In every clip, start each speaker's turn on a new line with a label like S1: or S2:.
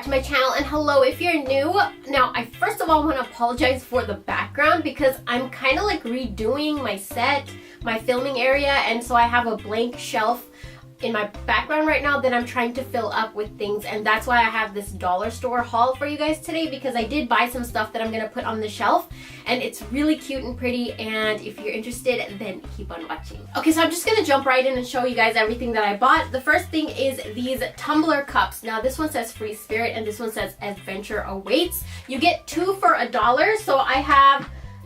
S1: to my channel, and hello if you're new. Now, I first of all want to apologize for the background because I'm kind of like redoing my set, my filming area, and so I have a blank shelf in my background right now that I'm trying to fill up with things, and that's why I have this dollar store haul for you guys today, because I did buy some stuff that I'm gonna put on the shelf and it's really cute and pretty, and if you're interested then keep on watching. Okay, so I'm just gonna jump right in and show you guys everything that I bought. The first thing is these Tumbler Cups. Now this one says Free Spirit and this one says Adventure Awaits. You get two for $1, so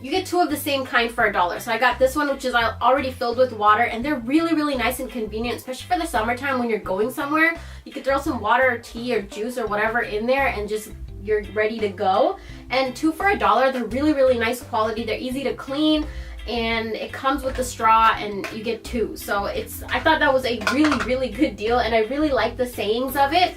S1: you get two of the same kind for $1. So I got this one, which is already filled with water, and they're really nice and convenient, especially for the summertime when you're going somewhere. You could throw some water or tea or juice or whatever in there and just you're ready to go. And two for $1. They're really nice quality. They're easy to clean, and it comes with the straw and you get two. So I thought that was a really good deal, and I really like the sayings of it.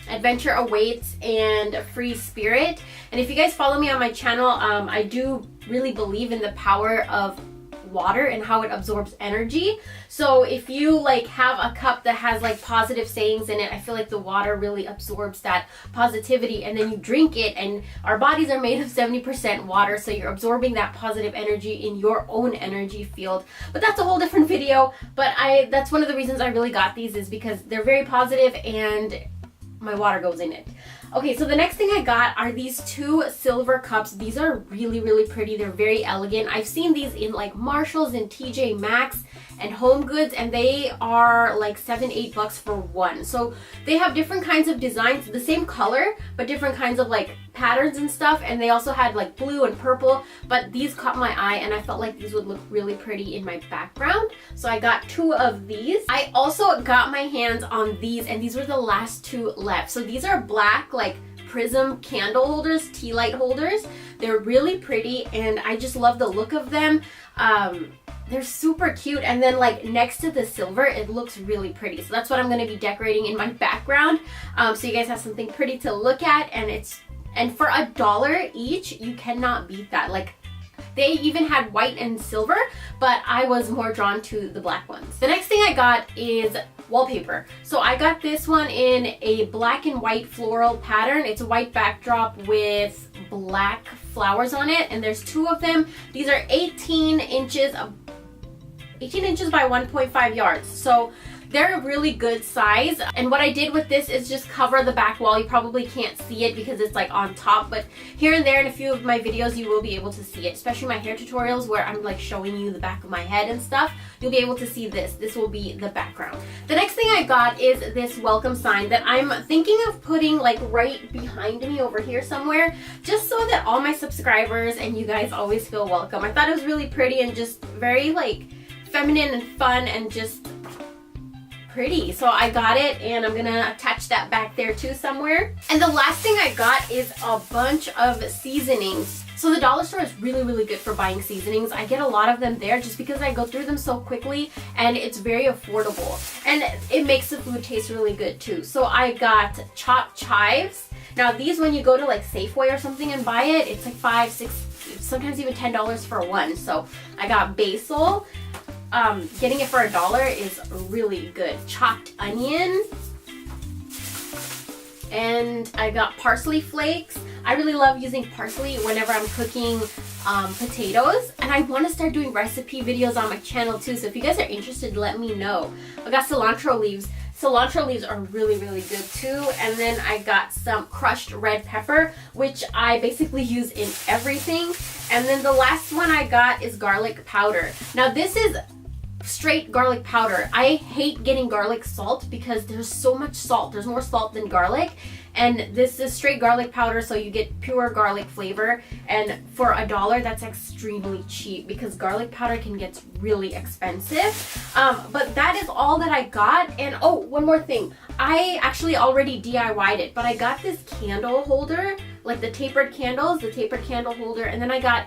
S1: Adventure Awaits and Free Spirit. And if you guys follow me on my channel, I do really believe in the power of water and how it absorbs energy. So if you like have a cup that has like positive sayings in it, I feel like the water really absorbs that positivity, and then you drink it, and our bodies are made of 70% water, so you're absorbing that positive energy in your own energy field. But that's a whole different video. But that's one of the reasons I really got these, is because they're very positive and my water goes in it. Okay, so the next thing I got are these two silver cups. These are really pretty. They're very elegant. I've seen these in like Marshalls and TJ Maxx and Home Goods, and they are like $7-8 for one. So they have different kinds of designs, the same color, but different kinds of like patterns and stuff. And they also had like blue and purple, but these caught my eye and I felt like these would look really pretty in my background. So I got two of these. I also got my hands on these, and these were the last two left. So these are black like Prism candle holders, tea light holders. They're really pretty and I just love the look of them. They're super cute, and then like next to the silver it looks really pretty. So that's what I'm going to be decorating in my background, so you guys have something pretty to look at. And for $1 each, you cannot beat that. Like, they even had white and silver, but I was more drawn to the black ones. The next thing I got is wallpaper. So I got this one in a black and white floral pattern. It's a white backdrop with black flowers on it, and there's two of them. These are 18 inches by 1.5 yards. So they're a really good size, and what I did with this is just cover the back wall. You probably can't see it because it's like on top, but here and there in a few of my videos you will be able to see it, especially my hair tutorials where I'm like showing you the back of my head and stuff. You'll be able to see this. This will be the background. The next thing I got is this welcome sign that I'm thinking of putting like right behind me over here somewhere, just so that all my subscribers and you guys always feel welcome. I thought it was really pretty and just very like feminine and fun and just pretty. So I got it, and I'm gonna attach that back there too somewhere. And the last thing I got is a bunch of seasonings. So the dollar store is really good for buying seasonings. I get a lot of them there just because I go through them so quickly, and it's very affordable, and it makes the food taste really good too. So I got chopped chives. Now these, when you go to like Safeway or something and buy it, it's like $5, $6, sometimes even $10 for one. So I got basil. Getting it for $1 is really good. Chopped onion, and I got parsley flakes. I really love using parsley whenever I'm cooking potatoes, and I want to start doing recipe videos on my channel too, so if you guys are interested, let me know. I got cilantro leaves. Cilantro leaves are really good too. And then I got some crushed red pepper, which I basically use in everything. And then the last one I got is garlic powder. Now this is straight garlic powder. I hate getting garlic salt because there's so much salt. There's more salt than garlic. And this is straight garlic powder, so you get pure garlic flavor. And for $1, that's extremely cheap because garlic powder can get really expensive. But that is all that I got. And oh, one more thing. I actually already DIY'd it, but I got this candle holder, like the tapered candles, the tapered candle holder. And then I got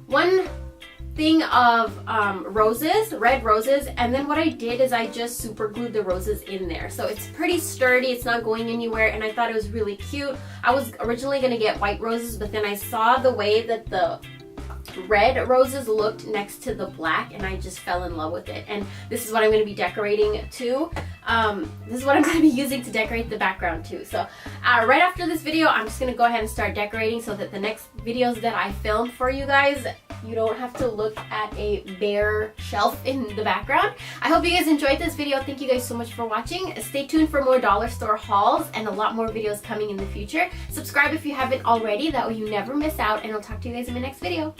S1: one thing of roses, red roses, and then what I did is I just super glued the roses in there. So it's pretty sturdy, it's not going anywhere, and I thought it was really cute. I was originally gonna get white roses, but then I saw the way that the red roses looked next to the black, and I just fell in love with it. And this is what I'm going to be decorating too. This is what I'm going to be using to decorate the background too. So right after this video, I'm just going to go ahead and start decorating so that the next videos that I film for you guys, you don't have to look at a bare shelf in the background. I hope you guys enjoyed this video. Thank you guys so much for watching. Stay tuned for more dollar store hauls and a lot more videos coming in the future. Subscribe if you haven't already, that way you never miss out, and I'll talk to you guys in my next video.